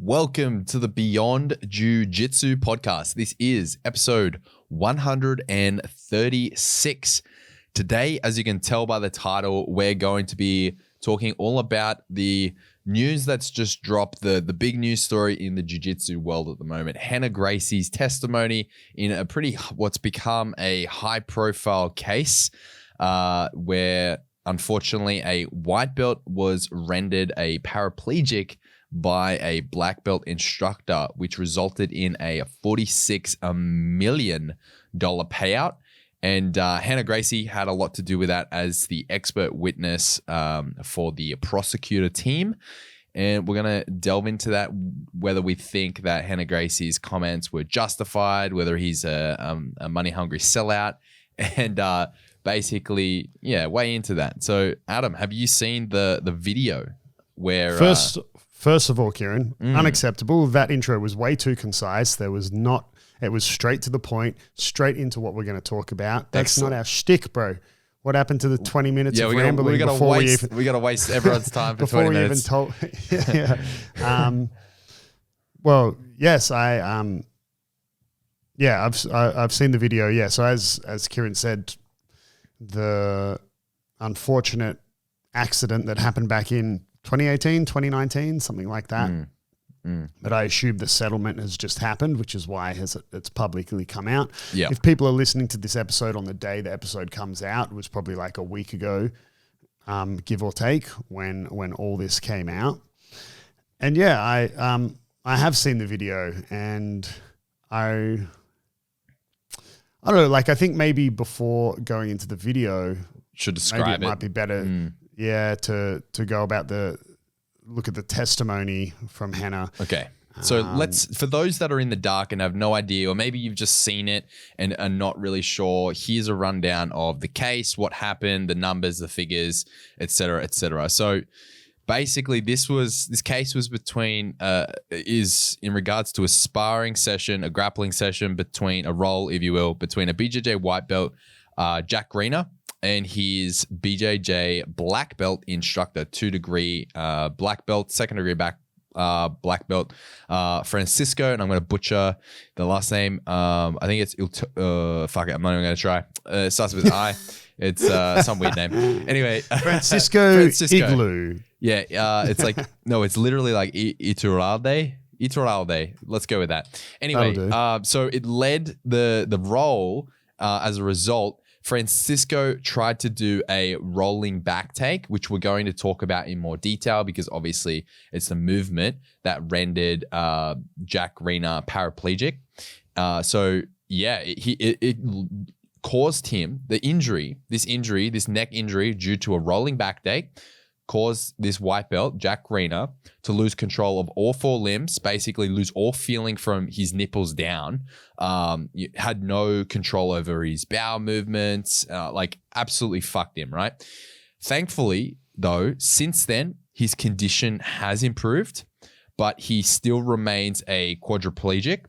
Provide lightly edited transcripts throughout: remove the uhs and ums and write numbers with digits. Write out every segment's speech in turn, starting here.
Welcome to the Beyond Jiu Jitsu Podcast. This is episode 136. Today, as you can tell by the title, we're going to be talking all about the news that's just dropped, the big news story in the jiu-jitsu world at the moment. Rener Gracie's testimony in a what's become a high-profile case where, unfortunately, a white belt was rendered a paraplegic by a black belt instructor, which resulted in a $46 million payout. And Rener Gracie had a lot to do with that as the expert witness for the prosecutor team. And we're going to delve into that, whether we think that Rener Gracie's comments were justified, whether he's a money-hungry sellout, and basically, way into that. So, Adam, have you seen the video where... First of all, Kieran, unacceptable. That intro was way too concise. It was straight to the point, straight into what we're going to talk about. That's not our shtick, bro. What happened to the 20 minutes of rambling before we even... We got to waste everyone's time for 20 minutes. Before we even told... well, yes, I've seen the video, yeah. So as Kieran said, the unfortunate accident that happened back in 2018, 2019, something like that. But I assume the settlement has just happened, which is why it's publicly come out. Yeah. If people are listening to this episode on the day the episode comes out, it was probably like a week ago, give or take, when all this came out. And yeah, I have seen the video, and I don't know, like I think maybe before going into the video, should describe maybe it might be better. Yeah, to go about look at the testimony from Rener. Okay. So for those that are in the dark and have no idea, or maybe you've just seen it and are not really sure, here's a rundown of the case, what happened, the numbers, the figures, et cetera, et cetera. So basically this case was is in regards to a sparring session, a grappling session between a role, if you will, between a BJJ white belt, Jack Rener, and his BJJ black belt instructor, 2-degree black belt, 2nd-degree black belt, Francisco, and I'm going to butcher the last name. I think it's fuck it, I'm not even going to try. It starts with I. It's some weird name. Anyway, Francisco Igloo. Yeah, it's like it's literally like Iturralde. Let's go with that. Anyway, so it led the role as a result. Francisco tried to do a rolling back take, which we're going to talk about in more detail because obviously it's the movement that rendered Jack Rener paraplegic. It caused him this neck injury due to a rolling back take, caused this white belt, Jack Rener, to lose control of all 4 limbs, basically lose all feeling from his nipples down. Had no control over his bowel movements, absolutely fucked him, right? Thankfully, though, since then, his condition has improved, but he still remains a quadriplegic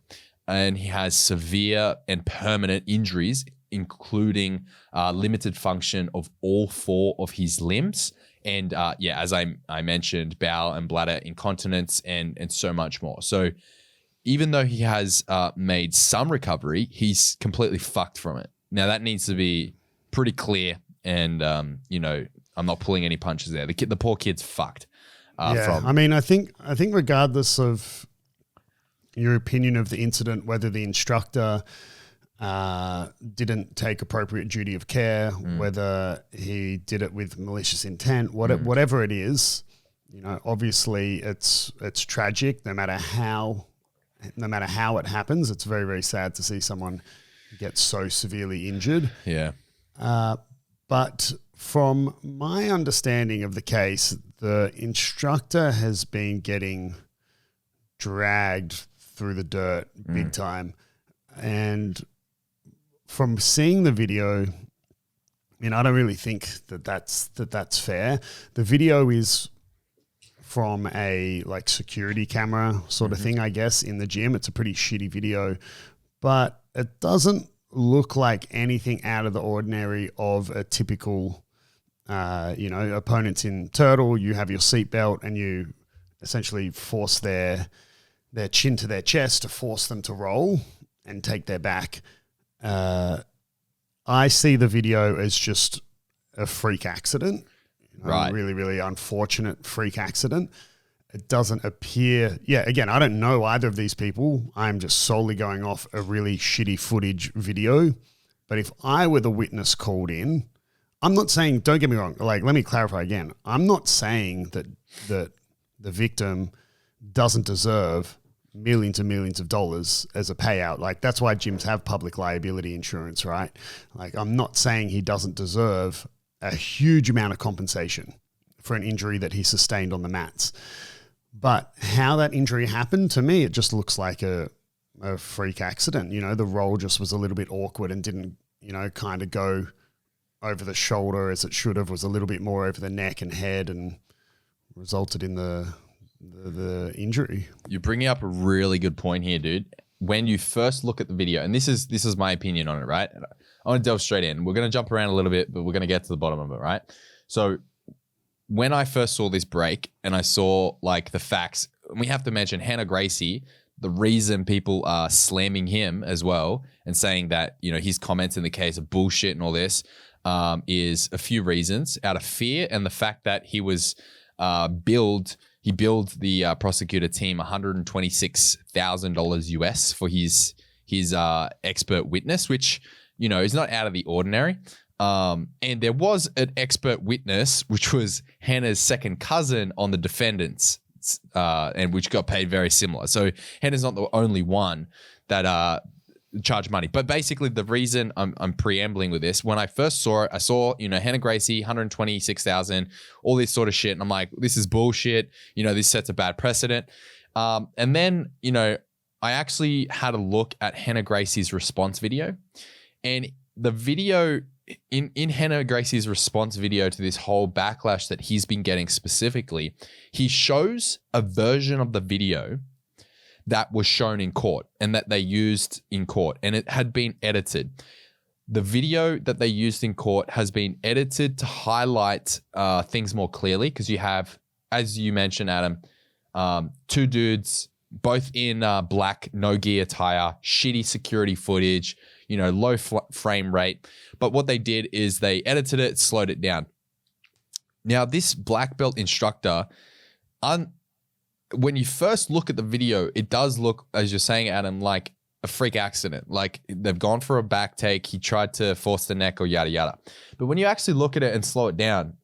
and he has severe and permanent injuries, including limited function of all 4 of his limbs. And as I mentioned, bowel and bladder incontinence and so much more. So even though he has made some recovery, he's completely fucked from it. Now that needs to be pretty clear, and I'm not pulling any punches there. The poor kid's fucked. I think regardless of your opinion of the incident, whether the instructor didn't take appropriate duty of care, whether he did it with malicious intent, whatever it is, obviously it's tragic. No matter how it happens, it's very, very sad to see someone get so severely injured. Yeah. But from my understanding of the case, the instructor has been getting dragged through the dirt big time, and from seeing the video, I don't really think that's fair. The video is from a security camera sort of thing, I guess, in the gym. It's a pretty shitty video, but it doesn't look like anything out of the ordinary of a typical, opponents in turtle. You have your seatbelt and you essentially force their their chin to their chest to force them to roll and take their back. I see the video as just a freak accident, right? A really, really unfortunate freak accident. It doesn't appear, again, I don't know either of these people. I'm just solely going off a really shitty footage video. But if I were the witness called in, I'm not saying, don't get me wrong, like, let me clarify again. I'm not saying that the victim doesn't deserve millions and millions of dollars as a payout. Like, that's why gyms have public liability insurance, right? Like, I'm not saying he doesn't deserve a huge amount of compensation for an injury that he sustained on the mats. But how that injury happened, to me, it just looks like a freak accident. You know, the roll just was a little bit awkward and didn't, kind of go over the shoulder as it should have, was a little bit more over the neck and head, and resulted in the injury. You're bringing up a really good point here, dude. When you first look at the video, and this is my opinion on it, right? I want to delve straight in. We're going to jump around a little bit, but we're going to get to the bottom of it, right? So when I first saw this break and I saw like the facts, we have to mention Rener Gracie. The reason people are slamming him as well and saying that, his comments in the case of bullshit and all this is a few reasons: out of fear and the fact that he was he billed the prosecutor team $126,000 US for his expert witness, which, is not out of the ordinary. And there was an expert witness, which was Hannah's second cousin on the defendants, and which got paid very similar. So Hannah's not the only one that charged money. But basically, the reason I'm preambling with this, when I first saw it, I saw, Rener Gracie, 126,000, all this sort of shit. And I'm like, this is bullshit. This sets a bad precedent. And then, I actually had a look at Rener Gracie's response video. And the video in Rener Gracie's response video to this whole backlash that he's been getting specifically, he shows a version of the video that was shown in court and that they used in court, and it had been edited. The video that they used in court has been edited to highlight things more clearly, because you have, as you mentioned, Adam, two dudes, both in black, no gi attire, shitty security footage, low frame rate. But what they did is they edited it, slowed it down. Now, this black belt instructor, when you first look at the video, it does look, as you're saying, Adam, like a freak accident. Like they've gone for a back take. He tried to force the neck or yada, yada. But when you actually look at it and slow it down,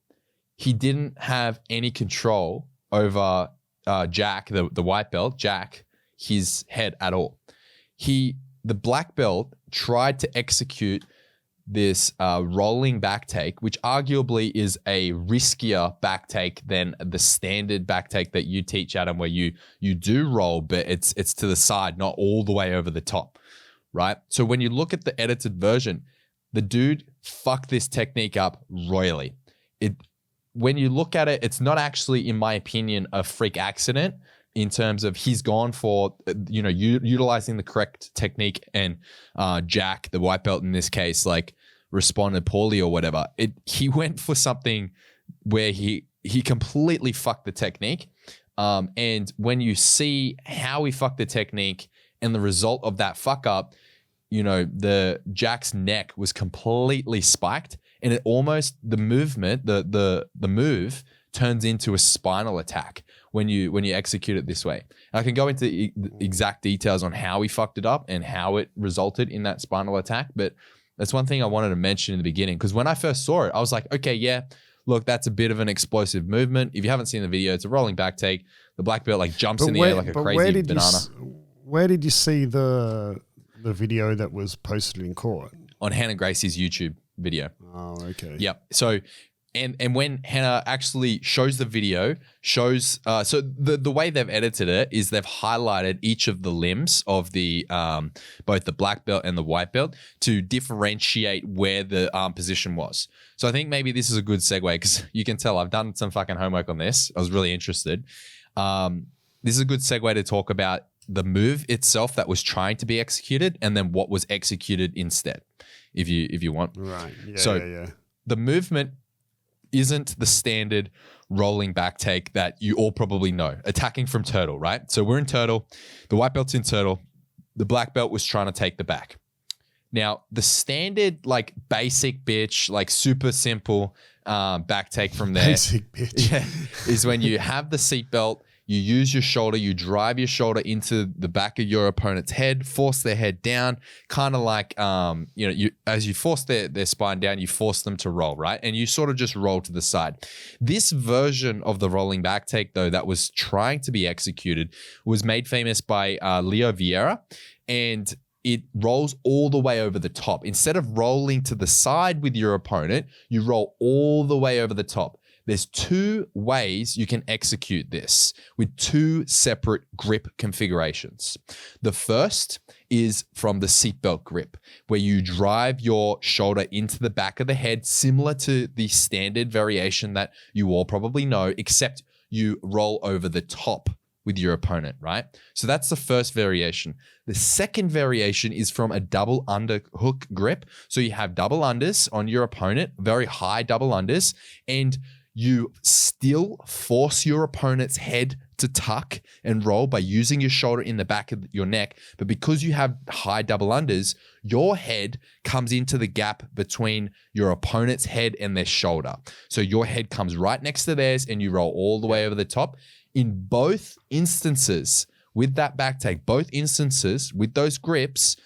he didn't have any control over Jack, the white belt, Jack, his head at all. The black belt tried to execute this rolling back take, which arguably is a riskier back take than the standard back take that you teach, Adam, where you do roll, but it's to the side, not all the way over the top, right? So when you look at the edited version, the dude fucked this technique up royally. When you look at it, it's not actually, in my opinion, a freak accident in terms of he's gone for, utilizing the correct technique, and Jack, the white belt in this case, like responded poorly or whatever. He went for something where he completely fucked the technique. And when you see how he fucked the technique and the result of that fuck up, the Jack's neck was completely spiked, and it almost, the movement, the move turns into a spinal attack when you execute it this way. And I can go into exact details on how he fucked it up and how it resulted in that spinal attack, but that's one thing I wanted to mention in the beginning, because when I first saw it, I was like, okay, yeah, look, that's a bit of an explosive movement. If you haven't seen the video, it's a rolling back take. The black belt like jumps in the air like a crazy banana. Where did you see the video that was posted in court? On Rener Gracie's YouTube video. Oh, okay. Yep. So, and when Hannah actually shows the video, so the way they've edited it is they've highlighted each of the limbs of the both the black belt and the white belt to differentiate where the arm position was. So I think maybe this is a good segue, because you can tell I've done some fucking homework on this. I was really interested. This is a good segue to talk about the move itself that was trying to be executed, and then what was executed instead, if you want. Right. Yeah. So the movement isn't the standard rolling back take that you all probably know. Attacking from turtle, right? So we're in turtle. The white belt's in turtle. The black belt was trying to take the back. Now, the standard, like, basic bitch, like, super simple back take from there. Basic bitch. Yeah, is when you have the seatbelt, you use your shoulder, you drive your shoulder into the back of your opponent's head, force their head down, kind of like, as you force their spine down, you force them to roll, right? And you sort of just roll to the side. This version of the rolling back take, though, that was trying to be executed was made famous by Leo Vieira, and it rolls all the way over the top. Instead of rolling to the side with your opponent, you roll all the way over the top. There's two ways you can execute this with two separate grip configurations. The first is from the seatbelt grip, where you drive your shoulder into the back of the head, similar to the standard variation that you all probably know, except you roll over the top with your opponent, right? So that's the first variation. The second variation is from a double underhook grip. So you have double unders on your opponent, very high double unders, and you still force your opponent's head to tuck and roll by using your shoulder in the back of your neck. But because you have high double unders, your head comes into the gap between your opponent's head and their shoulder. So your head comes right next to theirs and you roll all the way over the top. In both instances with that back take, both instances with those grips,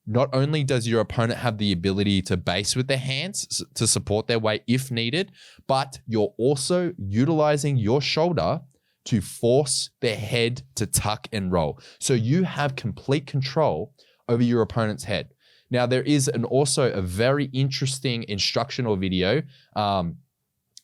not only does your opponent have the ability to base with their hands to support their weight if needed, but you're also utilizing your shoulder to force their head to tuck and roll. So you have complete control over your opponent's head. Now, there is also a very interesting instructional video.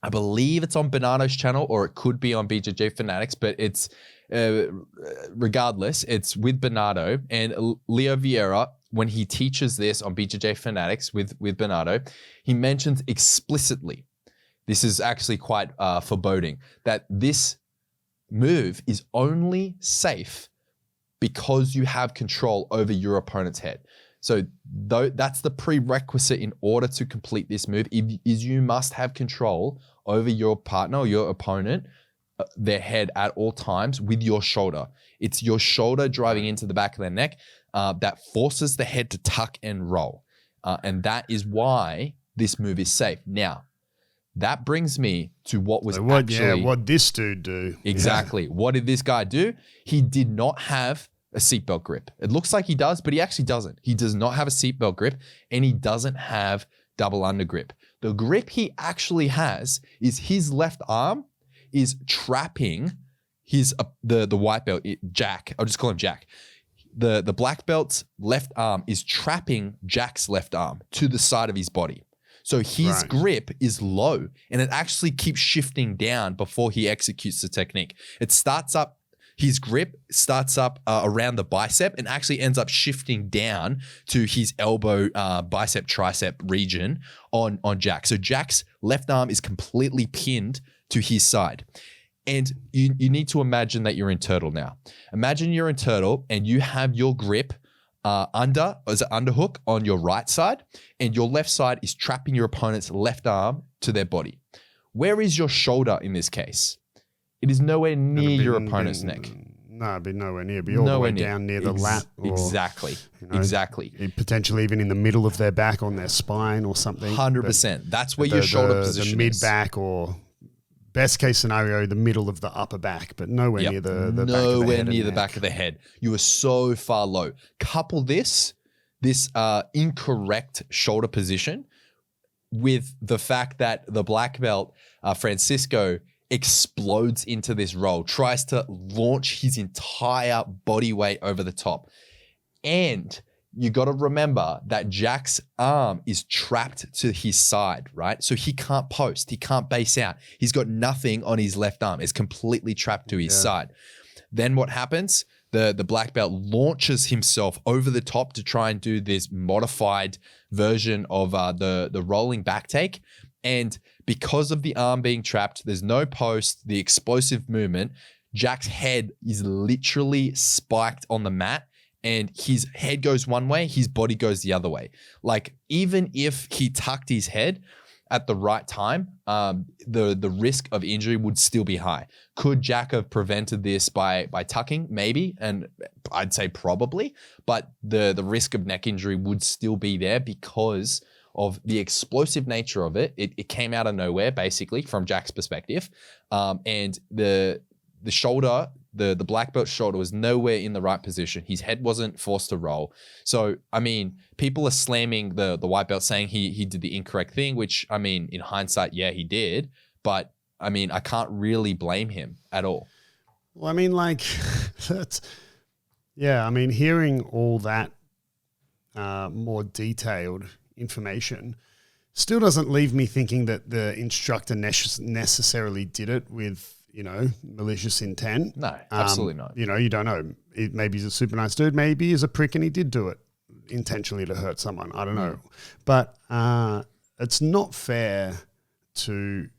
I believe it's on Bernardo's channel, or it could be on BJJ Fanatics, but it's regardless, it's with Bernardo and Leo Vieira. When he teaches this on BJJ Fanatics with Bernardo, he mentions explicitly, this is actually quite foreboding, that this move is only safe because you have control over your opponent's head. So that's the prerequisite in order to complete this move, is you must have control over your partner or your opponent, their head at all times with your shoulder. It's your shoulder driving into the back of their neck that forces the head to tuck and roll. And that is why this move is safe. Now, that brings me to what was what this dude do. Exactly. Yeah. What did this guy do? He did not have a seatbelt grip. It looks like he does, but he actually doesn't. He does not have a seatbelt grip, and he doesn't have double under grip. The grip he actually has is his left arm is trapping his the white belt, Jack. I'll just call him Jack. The black belt's left arm is trapping Jack's left arm to the side of his body. So his grip is low, and it actually keeps shifting down before he executes the technique. It starts up, his grip starts up around the bicep and actually ends up shifting down to his elbow, bicep, tricep region on Jack. So Jack's left arm is completely pinned to his side. And you need to imagine that you're in turtle now. Imagine you're in turtle and you have your grip underhook on your right side, and your left side is trapping your opponent's left arm to their body. Where is your shoulder in this case? It is nowhere near your opponent's neck. No, it'd be nowhere near. It'd be all the way down near the lat. Or, exactly. Exactly. Potentially even in the middle of their back on their spine or something. 100%. That's where your shoulder position is. The mid-back, or best case scenario, the middle of the upper back, but nowhere near the back of the head. Nowhere near the back of the head. You are so far low. Couple this incorrect shoulder position with the fact that the black belt, Francisco, explodes into this roll, tries to launch his entire body weight over the top. And you got to remember that Jack's arm is trapped to his side, right? So he can't post, he can't base out. He's got nothing on his left arm. It's completely trapped to his side. Then what happens? The black belt launches himself over the top to try and do this modified version of the rolling back take. And because of the arm being trapped, there's no post, the explosive movement, Jack's head is literally spiked on the mat, and his head goes one way, his body goes the other way. Like, even if he tucked his head, at the right time, the risk of injury would still be high. Could Jack have prevented this by tucking? Maybe, and I'd say probably, but the risk of neck injury would still be there because of the explosive nature of it. It came out of nowhere, basically, from Jack's perspective, and the shoulder, the black belt shoulder was nowhere in the right position. His head wasn't forced to roll. So, I mean, people are slamming the white belt, saying he did the incorrect thing, which, I mean, in hindsight, yeah, he did. But, I mean, I can't really blame him at all. Well, I mean, like, I mean, hearing all that more detailed information still doesn't leave me thinking that the instructor necessarily did it with, malicious intent. No, absolutely not. You don't know. Maybe he's a super nice dude. Maybe he's a prick and he did do it intentionally to hurt someone. I don't know. But it's not fair to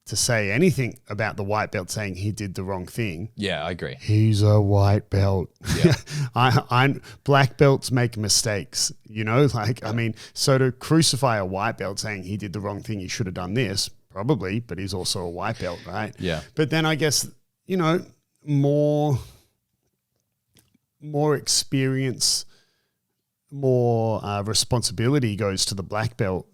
say anything about the white belt saying he did the wrong thing. Yeah, I agree. He's a white belt. Yeah. I black belts make mistakes, I mean, so to crucify a white belt saying he did the wrong thing, he should have done this, probably, but he's also a white belt, right? Yeah. But then I guess, more experience, more responsibility goes to the black belt.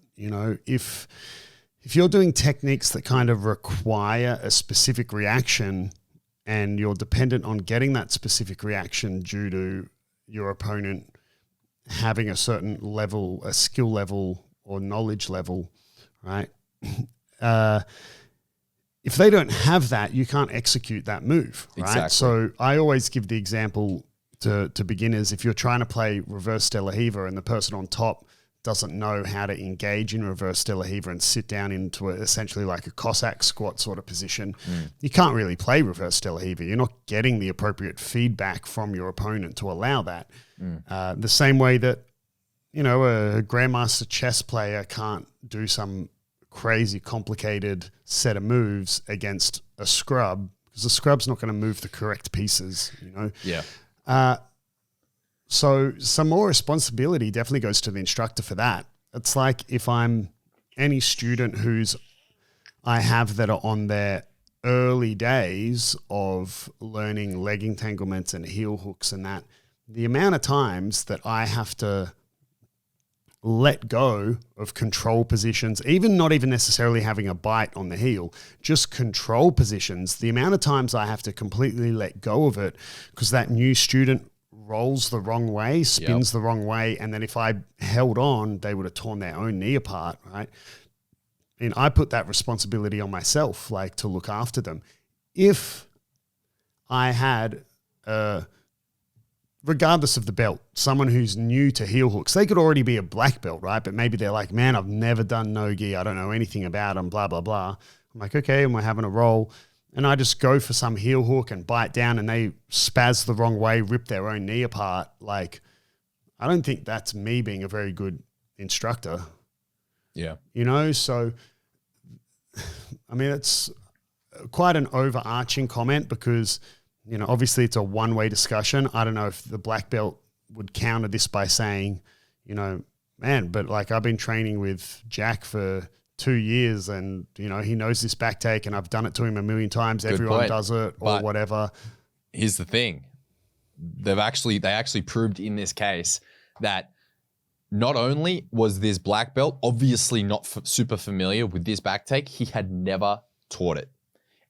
If you're doing techniques that kind of require a specific reaction and you're dependent on getting that specific reaction due to your opponent having a certain level, a skill level or knowledge level, right? If they don't have that, you can't execute that move, right? Exactly. So I always give the example to beginners. If you're trying to play reverse de la Riva and the person on top doesn't know how to engage in reverse de la Riva and sit down into essentially like a Cossack squat sort of position, you can't really play reverse de la Riva. You're not getting the appropriate feedback from your opponent to allow that. The same way that, a grandmaster chess player can't do some crazy complicated set of moves against a scrub because the scrub's not going to move the correct pieces, Yeah. So some more responsibility definitely goes to the instructor for that. It's like if I'm any student I have that are on their early days of learning leg entanglements and heel hooks and that, the amount of times that I have to let go of control positions, even not even necessarily having a bite on the heel, just control positions, the amount of times I have to completely let go of it because that new student rolls the wrong way, spins the wrong way, and then if I held on, they would have torn their own knee apart, right? And I put that responsibility on myself, like to look after them. If I had regardless of the belt, someone who's new to heel hooks, they could already be a black belt, right? But maybe they're like, man, I've never done no-gi. I don't know anything about them, blah, blah, blah. I'm like, okay, and we're having a roll. And I just go for some heel hook and bite down and they spaz the wrong way, rip their own knee apart. Like, I don't think that's me being a very good instructor. Yeah. So, I mean, it's quite an overarching comment because – obviously it's a one-way discussion. I don't know if the black belt would counter this by saying, man, but like I've been training with Jack for 2 years and, he knows this back take and I've done it to him a million times. Good Everyone point. does it or But whatever. Here's the thing. They actually proved in this case that not only was this black belt obviously not super familiar with this back take, he had never taught it.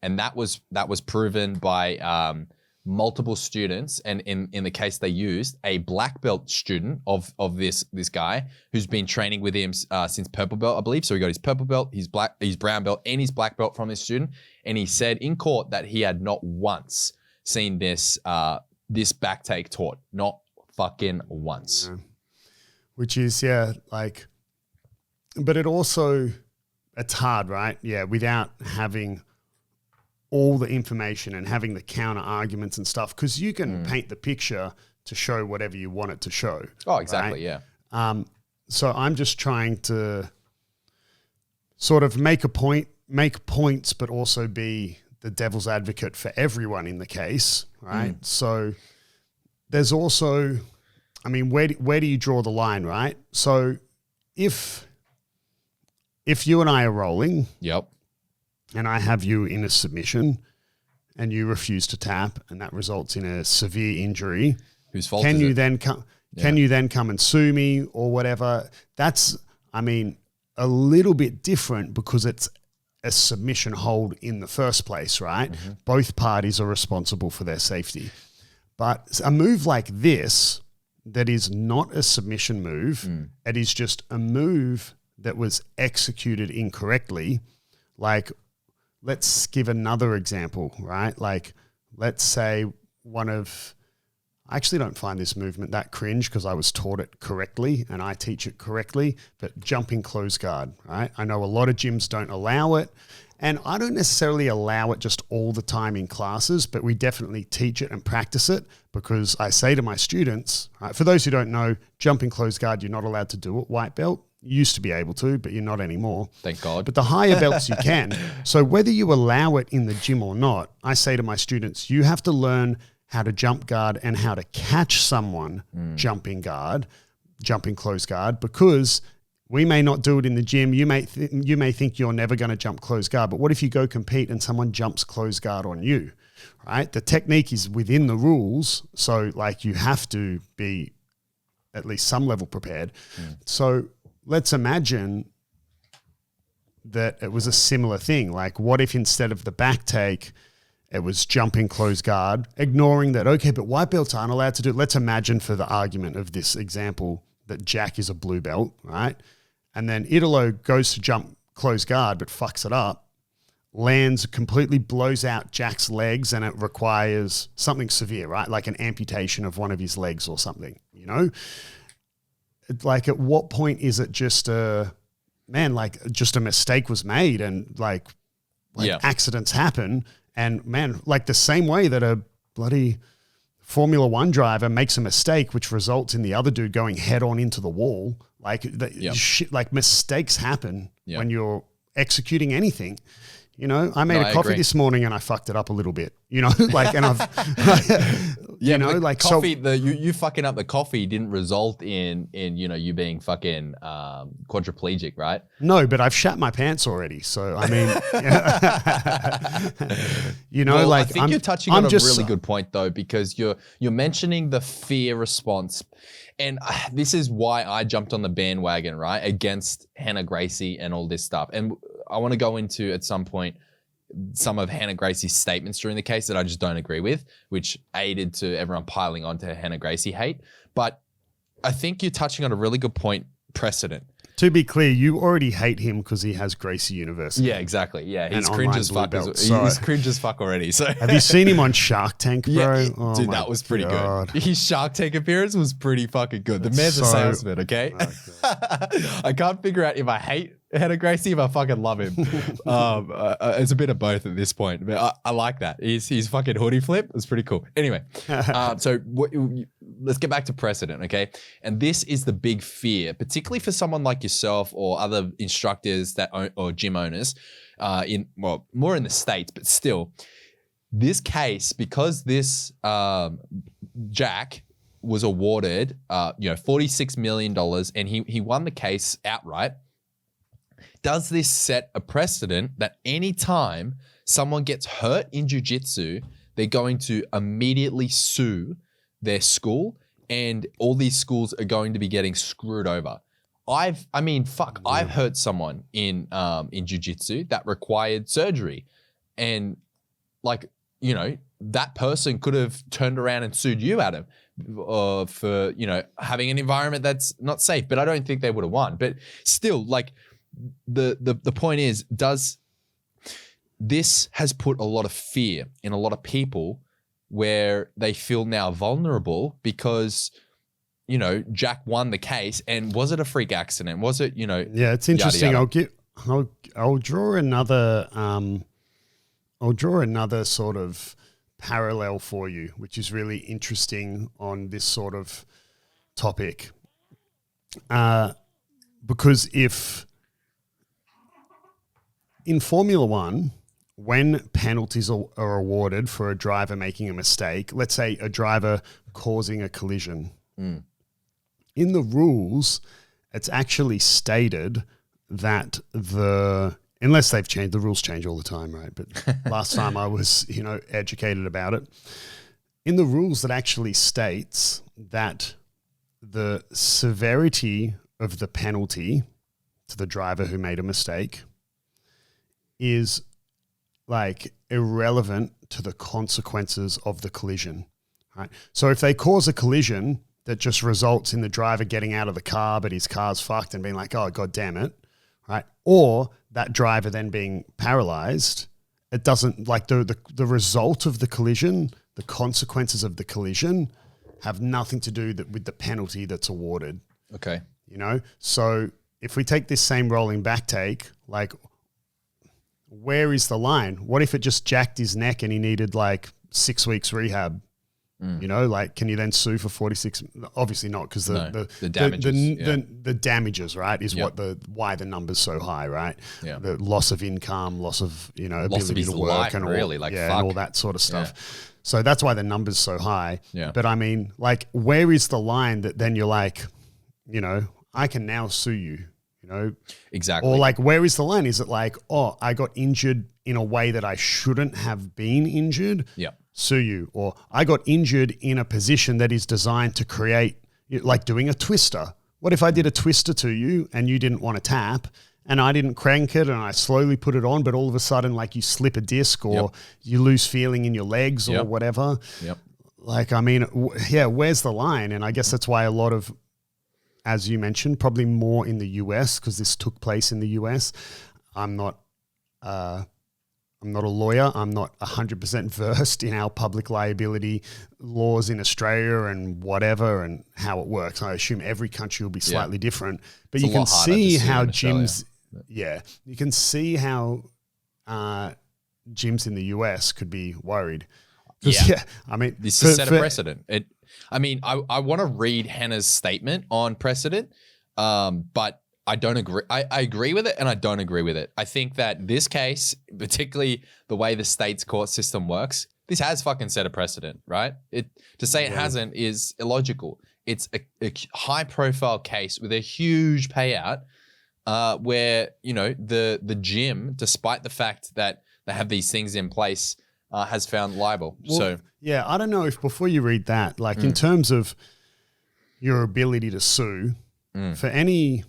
And that was proven by multiple students. And in the case they used, a black belt student of this guy who's been training with him since purple belt, I believe. So he got his purple belt, his brown belt, and his black belt from this student. And he said in court that he had not once seen this back take taught. Not fucking once. Yeah. Which is, but it's hard, right? Yeah, without having all the information and having the counter arguments and stuff, because you can paint the picture to show whatever you want it to show. Oh, exactly. Right? Yeah. So I'm just trying to sort of make points, but also be the devil's advocate for everyone in the case, right? So there's also, I mean, where do you draw the line, right? So if if you and I are rolling Yep. and I have you in a submission and you refuse to tap and that results in a severe injury, Whose fault can is you it? then come? Can you then come and sue me or whatever? That's, I mean, a little bit different because it's a submission hold in the first place, right? Mm-hmm. Both parties are responsible for their safety. But a move like this that is not a submission move, it is just a move that was executed incorrectly. Like, let's give another example, right? Like, let's say I actually don't find this movement that cringe because I was taught it correctly and I teach it correctly, but jumping close guard, right? I know a lot of gyms don't allow it, and I don't necessarily allow it just all the time in classes, but we definitely teach it and practice it because I say to my students, right, for those who don't know, jumping close guard, you're not allowed to do it, white belt. You used to be able to, but you're not anymore. Thank God. But the higher belts you can. So whether you allow it in the gym or not, I say to my students, you have to learn how to jump guard and how to catch someone jumping close guard, because we may not do it in the gym. You may think you're never going to jump close guard, but what if you go compete and someone jumps close guard on you, right? The technique is within the rules, so like you have to be at least some level prepared. So let's imagine that it was a similar thing. Like, what if instead of the back take, it was jumping close guard, ignoring that, okay, but white belts aren't allowed to do it. Let's imagine for the argument of this example that Jack is a blue belt, right? And then Iturralde goes to jump close guard but fucks it up, lands, completely blows out Jack's legs, and it requires something severe, right? Like an amputation of one of his legs or something, you know? Like, at what point is it just a mistake was made and like accidents happen? And man, like the same way that a bloody Formula One driver makes a mistake, which results in the other dude going head on into the wall. Like like mistakes happen when you're executing anything. You know, I made a coffee this morning and I fucked it up a little bit, you know, like, and I've, you know, like coffee, you fucking up the coffee didn't result in, you know, you being fucking quadriplegic, right? No, but I've shat my pants already. So, I mean, you know, like, I think you're touching on a really good point though, because you're mentioning the fear response. And this is why I jumped on the bandwagon, right? Against Rener Gracie and all this stuff. And I want to go into at some point some of Rener Gracie's statements during the case that I just don't agree with, which aided to everyone piling onto Rener Gracie hate. But I think you're touching on a really good point, precedent. To be clear, you already hate him because he has Gracie University. Yeah, exactly. Yeah, he's cringe as fuck. He's cringe as fuck already. So have you seen him on Shark Tank, bro? Yeah, oh dude, that was pretty good. His Shark Tank appearance was pretty fucking good. The man's a salesman, okay? I can't figure out if I hate Rener Gracie, if I fucking love him. It's a bit of both at this point. But I like that. His fucking hoodie flip was pretty cool. Anyway, so let's get back to precedent, okay? And this is the big fear, particularly for someone like yourself or other instructors or gym owners, more in the States, but still, this case, because this Jack was awarded, $46 million, and he won the case outright. Does this set a precedent that anytime someone gets hurt in jiu-jitsu, they're going to immediately sue their school, and all these schools are going to be getting screwed over? I've hurt someone in jiu-jitsu that required surgery, and like, you know, that person could have turned around and sued you, Adam, for, you know, having an environment that's not safe. But I don't think they would have won. But still, like, the point is, this has put a lot of fear in a lot of people where they feel now vulnerable because, you know, Jack won the case. And was it a freak accident? Was it, you know? Yeah, it's interesting. Yada, yada. I'll draw another sort of parallel for you, which is really interesting on this sort of topic. Because if in Formula One, when penalties are awarded for a driver making a mistake, let's say a driver causing a collision, in the rules, it's actually stated that unless they've changed, the rules change all the time, right? But last time I was, educated about it. In the rules, that actually states that the severity of the penalty to the driver who made a mistake is like irrelevant to the consequences of the collision, right? So if they cause a collision that just results in the driver getting out of the car, but his car's fucked and being like, oh, God damn it, right? Or that driver then being paralyzed, it doesn't, like the result of the collision, the consequences of the collision have nothing to do with the penalty that's awarded. Okay. So if we take this same rolling back take, like, where is the line? What if it just jacked his neck and he needed like 6 weeks rehab? Like, can you then sue for 46? Obviously not, because the damages, the damages, right, is why the number's so high, right? Yeah. The loss of income, loss of loss of ability his to work, life, and all, really, like, and all that sort of stuff. Yeah. So that's why the number's so high. Yeah. But I mean, like, where is the line that then you're like, I can now sue you? Exactly. Or like, where is the line? Is it like, oh, I got injured in a way that I shouldn't have been injured? Yeah. Sue you. Or I got injured in a position that is designed to create, like doing a twister. What if I did a twister to you and you didn't want to tap and I didn't crank it and I slowly put it on, but all of a sudden, like, you slip a disc or you lose feeling in your legs or whatever. Yep. Like, I mean, where's the line? And I guess that's why a lot of, as you mentioned, probably more in the US, because this took place in the US. I'm not a lawyer. I'm not 100% versed in our public liability laws in Australia and whatever and how it works. I assume every country will be slightly different, but you can see how gyms, you can see how gyms in the US could be worried. Yeah. I mean, this has set a precedent. I want to read Hannah's statement on precedent, but I don't agree. I agree with it and I don't agree with it. I think that this case, particularly the way the state's court system works, this has fucking set a precedent, right? To say it hasn't is illogical. It's a high profile case with a huge payout where, the gym, despite the fact that they have these things in place, has found liable. Well, I don't know if before you read that, like in terms of your ability to sue, for any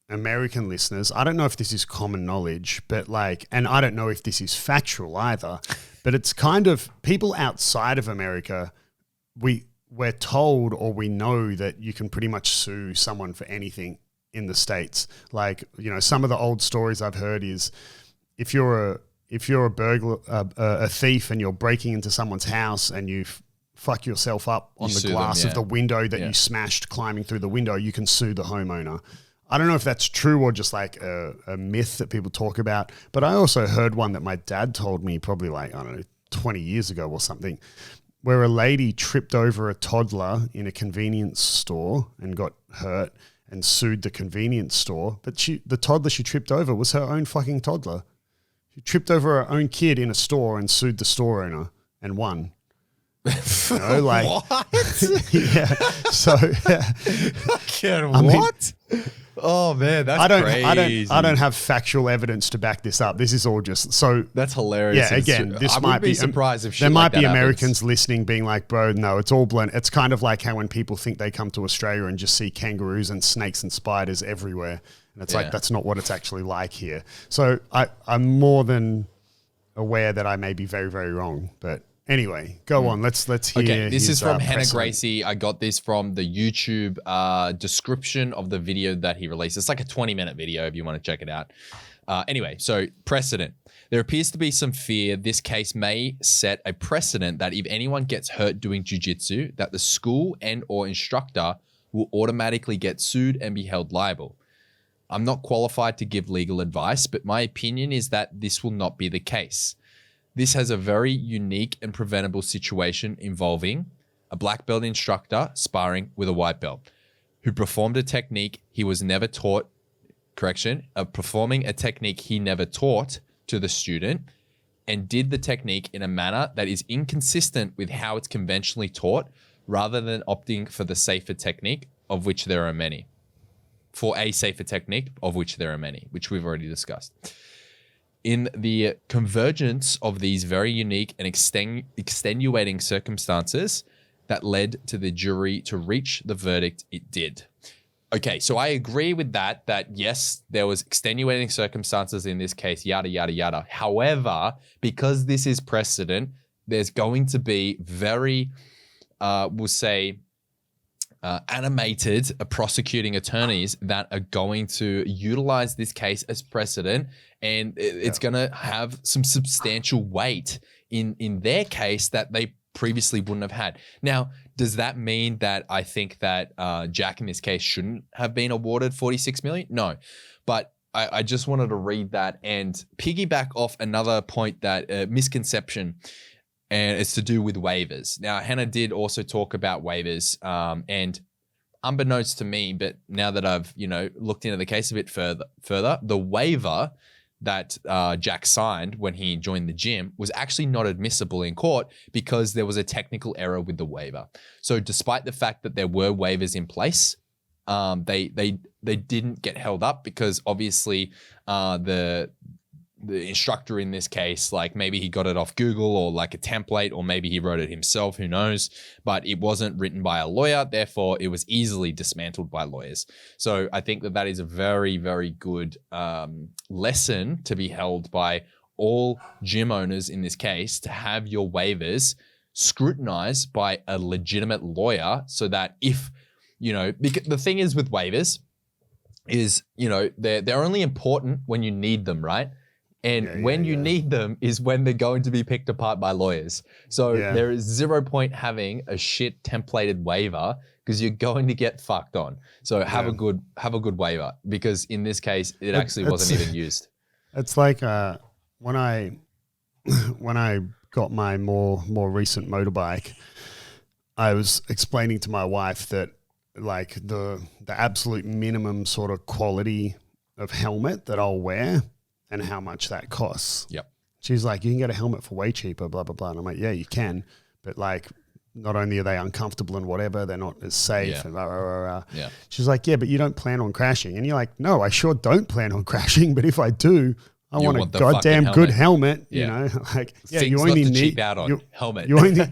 American listeners, I don't know if this is common knowledge, but and I don't know if this is factual either, but it's kind of people outside of America, we're told or we know that you can pretty much sue someone for anything in the States. Like, some of the old stories I've heard is if you're a burglar, a thief, and you're breaking into someone's house and you fuck yourself up on the glass of the window that you smashed climbing through the window, you can sue the homeowner. I don't know if that's true or just like a myth that people talk about, but I also heard one that my dad told me probably 20 years ago or something, where a lady tripped over a toddler in a convenience store and got hurt and sued the convenience store. But the toddler she tripped over was her own fucking toddler. She tripped over her own kid in a store and sued the store owner and won. What? Yeah. So, what? Oh man, that's crazy. I don't have factual evidence to back this up. This is all just so. That's hilarious. Yeah, again, this I might be surprised if there might be happens. Americans listening, being like, "Bro, no, it's all blend." It's kind of like how when people think they come to Australia and just see kangaroos and snakes and spiders everywhere, and it's like that's not what it's actually like here. So I'm more than aware that I may be very, very wrong, but. Anyway, go on. Let's hear. Okay, this is from Rener precedent. Gracie. I got this from the YouTube description of the video that he released. It's like a 20-minute video if you want to check it out. Anyway, so precedent. There appears to be some fear this case may set a precedent that if anyone gets hurt doing jiu-jitsu, that the school and or instructor will automatically get sued and be held liable. I'm not qualified to give legal advice, but my opinion is that this will not be the case. This has a very unique and preventable situation involving a black belt instructor sparring with a white belt who performed a technique he was never taught, performing a technique he never taught to the student and did the technique in a manner that is inconsistent with how it's conventionally taught rather than opting for the safer technique, of which there are many. for a safer technique, of which there are many, which we've already discussed. In the convergence of these very unique and extenuating circumstances that led to the jury to reach the verdict it did. Okay, so I agree with that yes, there was extenuating circumstances in this case, yada, yada, yada. However, because this is precedent, there's going to be very, we'll say, animated prosecuting attorneys that are going to utilize this case as precedent, and it's going to have some substantial weight in their case that they previously wouldn't have had. Now, does that mean that I think that Jack in this case shouldn't have been awarded $46 million? No, but I just wanted to read that and piggyback off another point that misconception, and it's to do with waivers. Now, Hannah did also talk about waivers, and unbeknownst to me, but now that I've looked into the case a bit further, the waiver that Jack signed when he joined the gym was actually not admissible in court because there was a technical error with the waiver. So despite the fact that there were waivers in place, they didn't get held up because obviously the instructor in this case, like maybe he got it off Google or like a template, or maybe he wrote it himself, who knows, but it wasn't written by a lawyer. Therefore, it was easily dismantled by lawyers. So I think that is a very, very good lesson to be held by all gym owners in this case, to have your waivers scrutinized by a legitimate lawyer, so that if, because the thing is with waivers is, they're only important when you need them, right? And when you need them is when they're going to be picked apart by lawyers. So there is 0 point having a shit templated waiver, because you're going to get fucked on. So have a good waiver, because in this case, it actually wasn't even used. It's like when I got my more recent motorbike, I was explaining to my wife that like the absolute minimum sort of quality of helmet that I'll wear and how much that costs. Yep. She's like, you can get a helmet for way cheaper, blah, blah, blah. And I'm like, yeah, you can. But like, not only are they uncomfortable and whatever, they're not as safe. And blah, blah, blah, blah. Yeah. She's like, yeah, but you don't plan on crashing. And you're like, no, I sure don't plan on crashing. But if I do, I want a goddamn good helmet. You know, like, yeah, Things you only not to need cheap out on helmet. You only,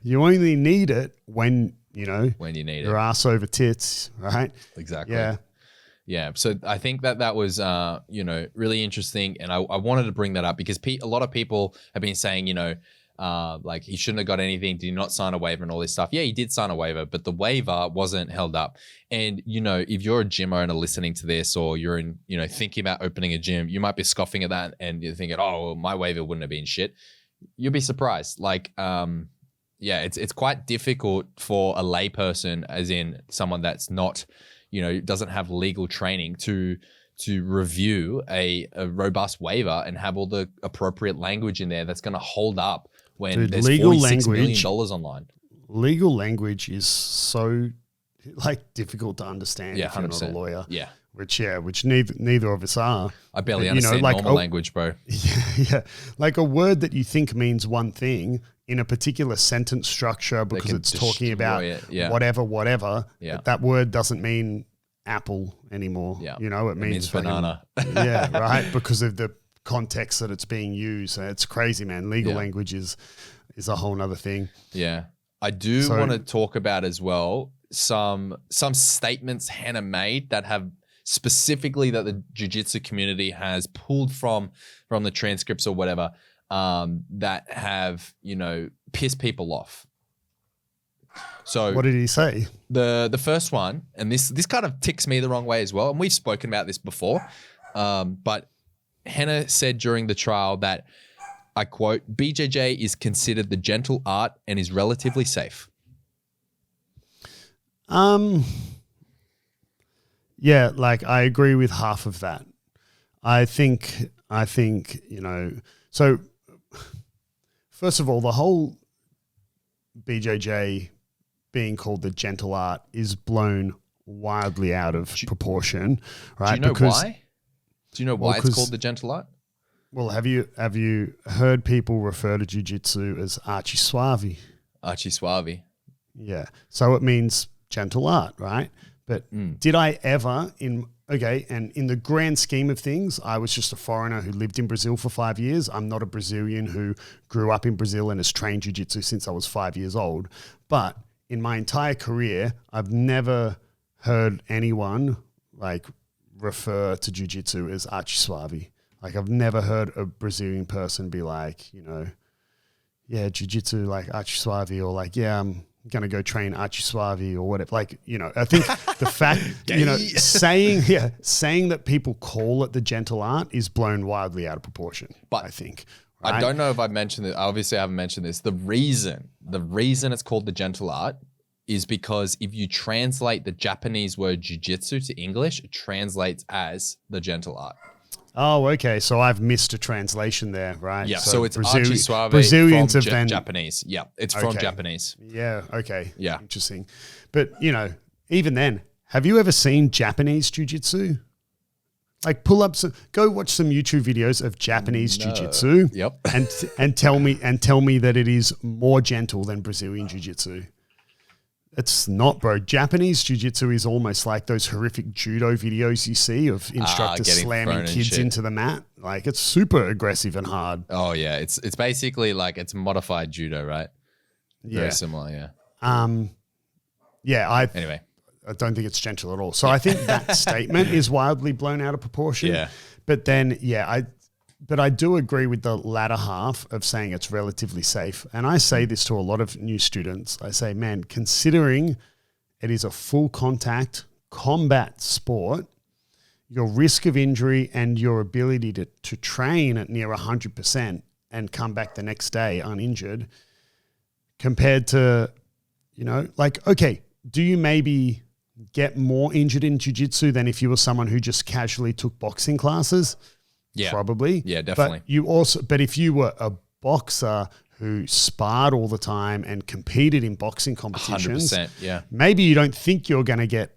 you only need it when, when you need your ass over tits, right? Exactly. Yeah. Yeah, so I think that was, really interesting, and I wanted to bring that up because a lot of people have been saying, like he shouldn't have got anything, did he not sign a waiver and all this stuff. Yeah, he did sign a waiver, but the waiver wasn't held up. And, if you're a gym owner listening to this, or you're in, thinking about opening a gym, you might be scoffing at that and you're thinking, oh, well, my waiver wouldn't have been shit. You'll be surprised. Like, it's quite difficult for a layperson, as in someone that's not, doesn't have legal training to review a robust waiver and have all the appropriate language in there that's going to hold up when there's $46 million online. Legal language is so difficult to understand if you're not a lawyer. Yeah. Which neither of us are. I barely understand normal language, bro. Yeah. Like a word that you think means one thing in a particular sentence structure because it's talking about whatever. Yeah. That word doesn't mean apple anymore. Yeah. It means banana. Yeah, right. Because of the context that it's being used. It's crazy, man. Legal language is a whole nother thing. Yeah. I do want to talk about as well some statements Hannah made that have specifically that the jiu-jitsu community has pulled from the transcripts or whatever, that have, pissed people off. So what did he say? The first one, and this kind of ticks me the wrong way as well, and we've spoken about this before, but Hannah said during the trial that, I quote, BJJ is considered the gentle art and is relatively safe. Yeah, I agree with half of that. I think, so first of all, the whole BJJ being called the gentle art is blown wildly out of proportion, right? Do you know why? Do you know why it's called the gentle art? Well, have you heard people refer to jiu-jitsu as archi suave? Archi suave. Yeah. So it means gentle art, right? But did I ever and in the grand scheme of things, I was just a foreigner who lived in Brazil for 5 years. I'm not a Brazilian who grew up in Brazil and has trained jiu-jitsu since I was 5 years old. But in my entire career, I've never heard anyone like refer to jiu-jitsu as arte suave. Like I've never heard a Brazilian person be like, yeah, jiu-jitsu like arte suave, or like, yeah, I'm going to go train arte suave or whatever. Like, I think the fact, saying that people call it the gentle art is blown wildly out of proportion, but I think. Right? I don't know if I've mentioned it. Obviously, I haven't mentioned this. The reason it's called the gentle art is because if you translate the Japanese word jiu-jitsu to English, it translates as the gentle art. Oh, okay. So I've missed a translation there, right? Yeah. So it's arte suave Brazilians from have been Japanese. Yeah. It's from Japanese. Yeah. Okay. Yeah. Interesting. But, even then, have you ever seen Japanese jiu-jitsu? Like pull up go watch some YouTube videos of Japanese jiu-jitsu. Yep. and tell me that it is more gentle than Brazilian jiu-jitsu. It's not, bro. Japanese jiu-jitsu is almost like those horrific judo videos you see of instructors slamming kids into the mat. Like it's super aggressive and hard. Oh yeah, it's basically like it's modified judo, right? Yeah. Very similar, yeah. Anyway, I don't think it's gentle at all. So I think that statement is wildly blown out of proportion. Yeah. But then, but I do agree with the latter half of saying it's relatively safe. And I say this to a lot of new students. I say, man, considering it is a full contact combat sport, your risk of injury and your ability to train at near 100% and come back the next day uninjured compared to, do you maybe get more injured in jiu-jitsu than if you were someone who just casually took boxing classes? Yeah. Probably. Yeah, definitely. But if you were a boxer who sparred all the time and competed in boxing competitions, 100%, yeah. Maybe you don't think you're going to get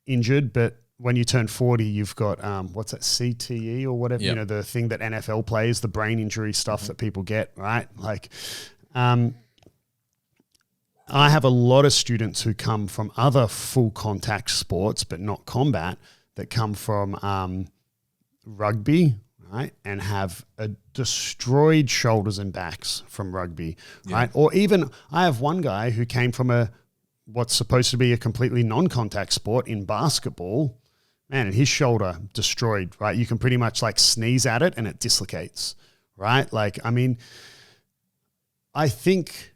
injured, but when you turn 40, you've got, what's that, CTE or whatever, yep. The thing that NFL plays, the brain injury stuff that people get, right? Like, I have a lot of students who come from other full contact sports, but not combat, that come from rugby, right, and have a destroyed shoulders and backs from rugby, right? Or even I have one guy who came from what's supposed to be a completely non-contact sport in basketball, man, and his shoulder destroyed, right? You can pretty much like sneeze at it and it dislocates, right? Like, I mean, I think,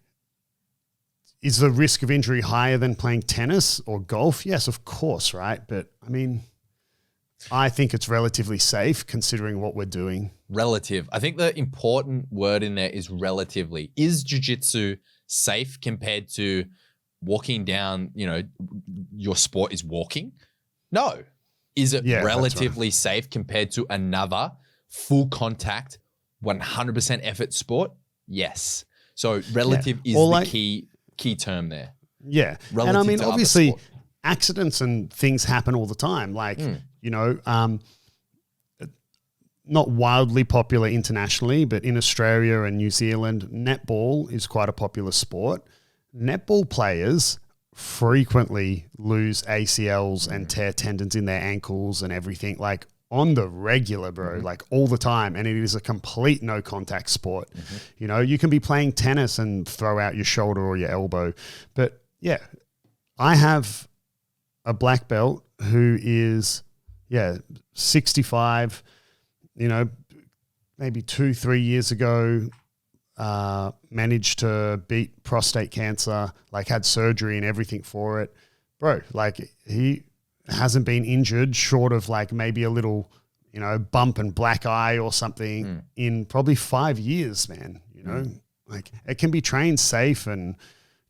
is the risk of injury higher than playing tennis or golf? Yes, of course, right? But I mean, I think it's relatively safe considering what we're doing. Relative. I think the important word in there is relatively. Is jiu-jitsu safe compared to walking down, your sport is walking? No. Is it relatively safe compared to another full contact, 100% effort sport? Yes. So relative is the key term there. Yeah. Relative and I mean, to obviously other sport. Accidents and things happen all the time. Like, not wildly popular internationally, but in Australia and New Zealand, netball is quite a popular sport. Netball players frequently lose ACLs and tear tendons in their ankles and everything, like on the regular, bro, like all the time. And it is a complete no contact sport. You can be playing tennis and throw out your shoulder or your elbow. But yeah, I have a black belt who is, 65, maybe 2-3 years ago, managed to beat prostate cancer, like had surgery and everything for it. Bro, like he hasn't been injured short of like maybe a little, bump and black eye or something in probably 5 years, man. Like it can be trained safe and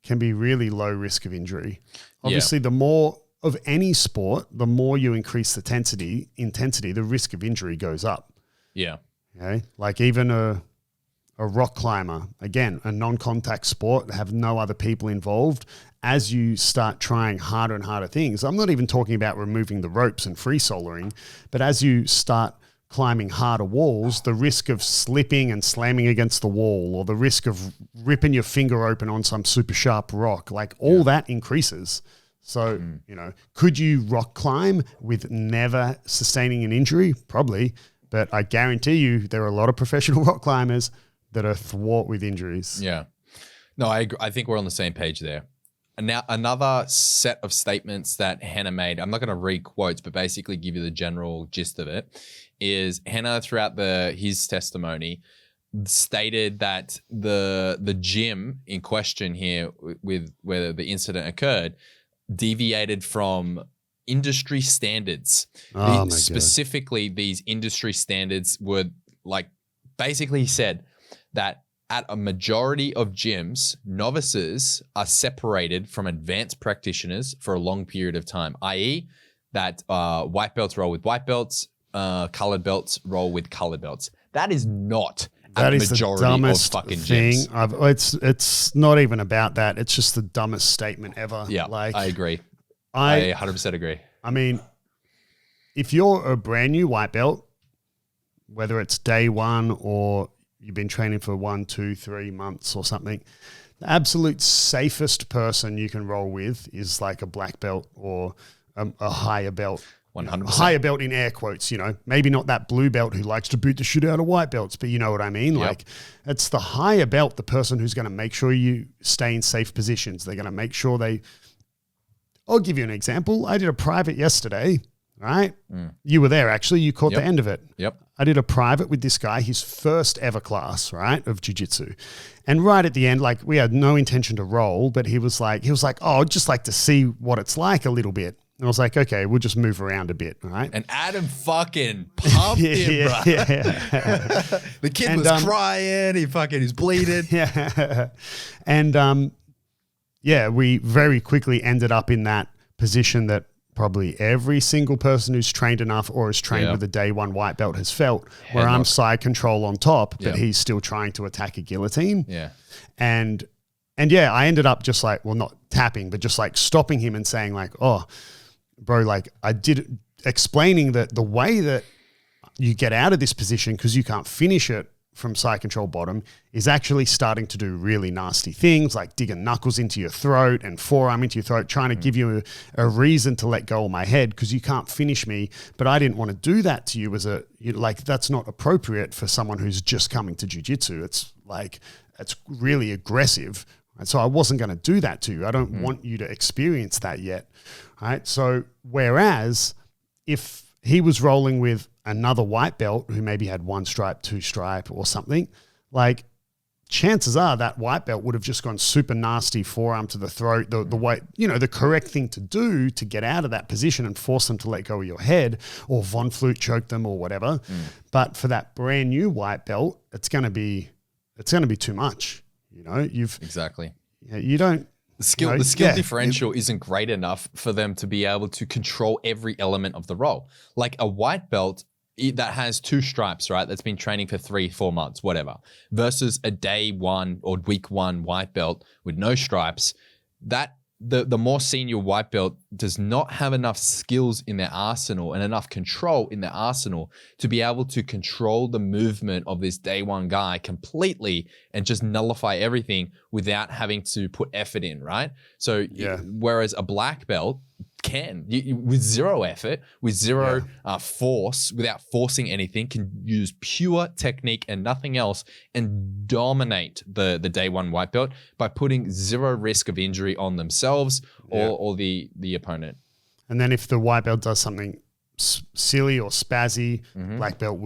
can be really low risk of injury. Obviously, the more of any sport, the more you increase the intensity, the risk of injury goes up. Yeah. Okay. Like even a rock climber, again, a non-contact sport, have no other people involved. As you start trying harder and harder things, I'm not even talking about removing the ropes and free soloing, but as you start climbing harder walls, the risk of slipping and slamming against the wall, or the risk of ripping your finger open on some super sharp rock, like all that increases. So, could you rock climb with never sustaining an injury? Probably. But I guarantee you there are a lot of professional rock climbers that are thwart with injuries. Yeah. No, I think we're on the same page there. And now another set of statements that Hannah made, I'm not going to read quotes, but basically give you the general gist of it, is Hannah throughout his testimony stated that the gym in question here with where the incident occurred deviated from industry standards. Specifically, these industry standards were like, basically he said that at a majority of gyms, novices are separated from advanced practitioners for a long period of time, i.e. that white belts roll with white belts, colored belts roll with colored belts. That is not that a is majority the dumbest of fucking thing. gyms. It's not even about that. It's just the dumbest statement ever. Yeah, like, I agree. I 100% agree. I mean, if you're a brand new white belt, whether it's day one or you've been training for 1, 2, 3 months or something, the absolute safest person you can roll with is like a black belt or a higher belt. 100%. Higher belt in air quotes, maybe not that blue belt who likes to boot the shit out of white belts, but you know what I mean? Yep. Like, it's the higher belt, the person who's going to make sure you stay in safe positions. They're going to make sure I'll give you an example. I did a private yesterday, right? You were there, actually. You caught the end of it. Yep. I did a private with this guy, his first ever class, right, of jiu-jitsu. And right at the end, like, we had no intention to roll, but he was like, oh, I'd just like to see what it's like a little bit. And I was like, okay, we'll just move around a bit, right? And Adam fucking pumped him, bro. The kid was crying. He's bleeding. Yeah. And, we very quickly ended up in that position that probably every single person who's trained enough or is trained with a day one white belt has felt, where I'm side control on top, but he's still trying to attack a guillotine. Yeah. And I ended up just like, well, not tapping, but just like stopping him and saying like, oh, bro, like explaining that the way that you get out of this position, because you can't finish it from side control bottom, is actually starting to do really nasty things like digging knuckles into your throat and forearm into your throat, trying to give you a reason to let go of my head because you can't finish me. But I didn't want to do that to you that's not appropriate for someone who's just coming to jiu-jitsu. It's like, it's really aggressive. And so I wasn't going to do that to you. I don't want you to experience that yet. Right. So whereas if he was rolling with another white belt who maybe had 1 stripe, 2 stripe or something, like, chances are that white belt would have just gone super nasty forearm to the throat, the way, the correct thing to do to get out of that position and force them to let go of your head, or Von Flute choke them or whatever. But for that brand new white belt, it's going to be too much. Exactly. You don't. The skill differential isn't great enough for them to be able to control every element of the roll. Like a white belt that has 2 stripes, right? That's been training for 3-4 months, whatever, versus a day one or week one white belt with no stripes. That the more senior white belt does not have enough skills in their arsenal and enough control in their arsenal to be able to control the movement of this day one guy completely and just nullify everything without having to put effort in, right? So whereas a black belt can, with zero effort, with zero force, without forcing anything, can use pure technique and nothing else and dominate the day one white belt by putting zero risk of injury on themselves or the opponent. And then if the white belt does something silly or spazzy, black belt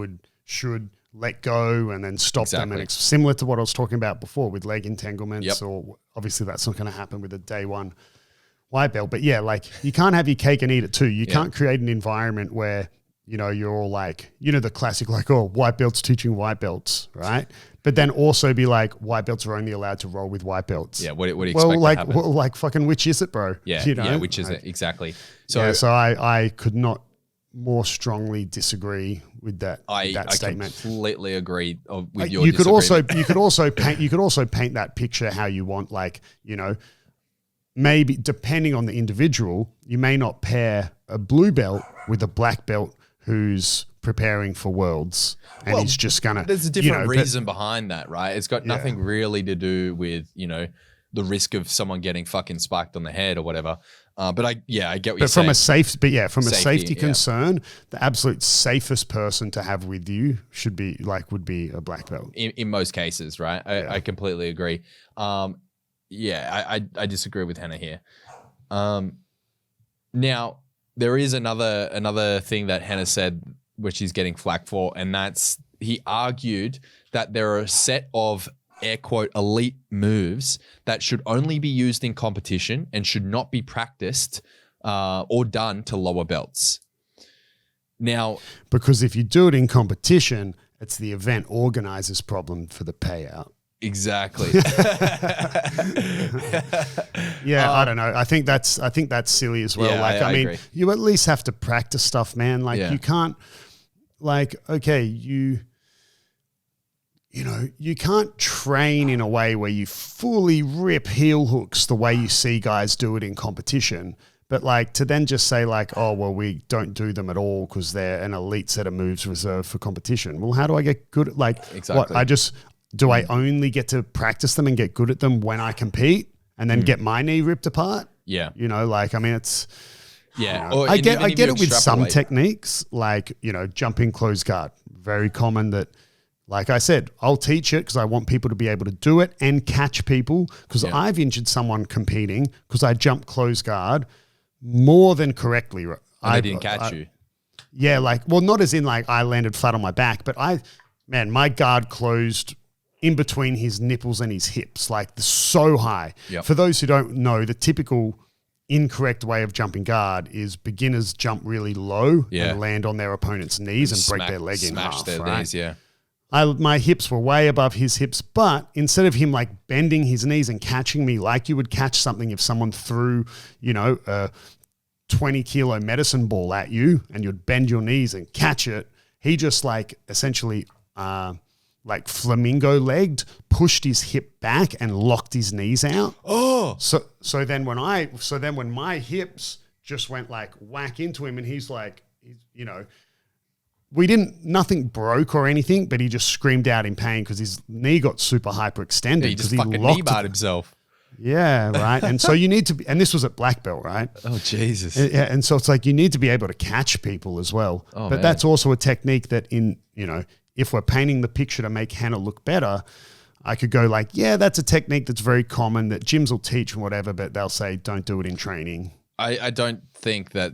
should let go and then stop them. And it's similar to what I was talking about before with leg entanglements, or obviously that's not going to happen with a day one white belt. But like, you can't have your cake and eat it too. You can't create an environment where, you're all like, the classic, like, oh, white belts teaching white belts, right? But then also be like, white belts are only allowed to roll with white belts. Yeah, what do you expect to happen? Well, like fucking which is it, bro? Yeah, which is it? Exactly. So I could not more strongly disagree with that statement. I completely agree with your you could disagreement. you could also paint that picture how you want, like, maybe depending on the individual, you may not pair a blue belt with a black belt who's preparing for Worlds, and he's just gonna. There's a different reason behind that, right? It's got nothing really to do with the risk of someone getting fucking spiked on the head or whatever. But I get what you're But saying. from a safety yeah. concern, the absolute safest person to have with you would be a black belt. In most cases, right? I completely agree. I disagree with Hannah here. Now there is another thing that Hannah said, which he's getting flack for, and that's he argued that there are a set of air quote elite moves that should only be used in competition and should not be practiced or done to lower belts. Now, because if you do it in competition, it's the event organizer's problem for the payout. Exactly. Yeah, I don't know. I think that's silly as well. Yeah, I mean, agree. you at least have to practice stuff, man. You can't, you can't train in a way where you fully rip heel hooks the way you see guys do it in competition. But to then just say oh, well, we don't do them at all because they're an elite set of moves reserved for competition. Well, how do I get good at Exactly. what? Do I only get to practice them and get good at them when I compete and then get my knee ripped apart? Yeah. It's... Yeah. I get it with some techniques, jumping close guard. Very common that, like I said, I'll teach it because I want people to be able to do it and catch people because I've injured someone competing because I jumped close guard more than correctly. I didn't catch you. Yeah, not as in I landed flat on my back, but my guard closed in between his nipples and his hips, so high. Yep. For those who don't know, the typical incorrect way of jumping guard is beginners jump really low and land on their opponent's knees and break their leg in half. Smash their knees, yeah. My hips were way above his hips, but instead of him bending his knees and catching me like you would catch something if someone threw, a 20-kilo medicine ball at you and you'd bend your knees and catch it, he just essentially flamingo legged, pushed his hip back and locked his knees out. Oh, so then when my hips just went whack into him and he's nothing broke or anything, but he just screamed out in pain because his knee got super hyperextended. he just fucking knee-barred himself. Yeah, right. And so you need to be, and this was at black belt, right? Oh, Jesus. Yeah, and so it's you need to be able to catch people as well. Oh, but man. that's also a technique that if we're painting the picture to make Hannah look better, I could go that's a technique that's very common that gyms will teach and whatever, but they'll say, don't do it in training. I don't think that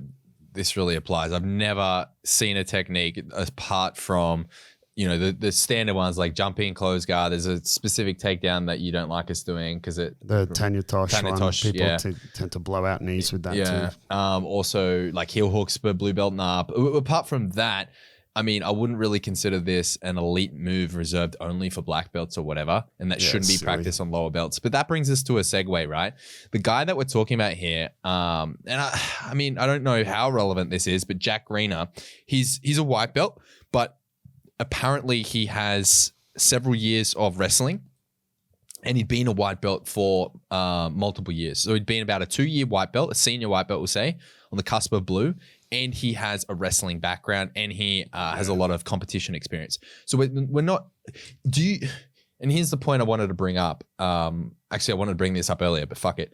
this really applies. I've never seen a technique apart from, the standard ones like jumping, close guard. There's a specific takedown that you don't like us doing because The Tanya Tosh one, people tend to blow out knees with that too. Also heel hooks for blue belt and up. Apart from that, I mean, I wouldn't really consider this an elite move reserved only for black belts or whatever, and that shouldn't be practiced on lower belts. But that brings us to a segue, right? The guy that we're talking about here, and I mean, I don't know how relevant this is, but Jack Rener, he's a white belt, but apparently he has several years of wrestling, and he'd been a white belt for multiple years. So he'd been about a 2-year white belt, a senior white belt, we'll say, on the cusp of blue. And he has a wrestling background, and he has a lot of competition experience. So we're not. And here's the point I wanted to bring up. Actually, I wanted to bring this up earlier, but fuck it.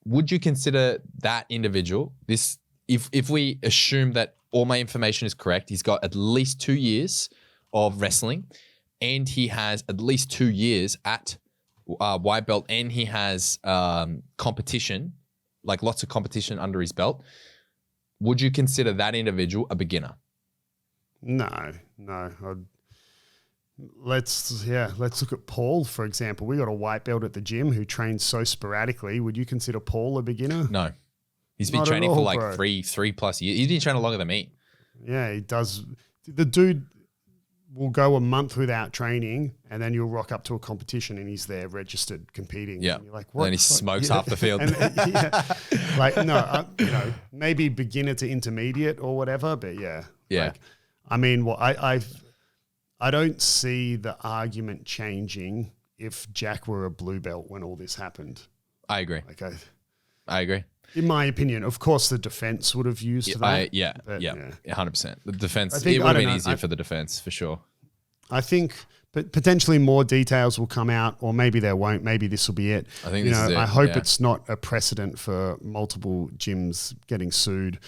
Would you consider that individual this? If we assume that all my information is correct, he's got at least 2 years of wrestling, and he has at least 2 years at white belt, and he has competition, lots of competition under his belt. Would you consider that individual a beginner? No. Let's look at Paul, for example. We got a white belt at the gym who trains so sporadically. Would you consider Paul a beginner? No. He's been training for 3+ years. He's been training longer than me. Yeah, he does. The dude will go a month without training, and then you'll rock up to a competition and he's there registered competing. Yeah. And you're like, what? And then he smokes half the field. Maybe beginner to intermediate or whatever, but yeah. Yeah. I don't see the argument changing if Jack were a blue belt when all this happened. I agree. I agree. In my opinion, of course, the defense would have used that. 100%. The defense, I think, it would have been easier for the defense for sure. I think, but potentially more details will come out, or maybe there won't. Maybe this will be it. I think this is it. I hope yeah. it's not a precedent for multiple gyms getting sued.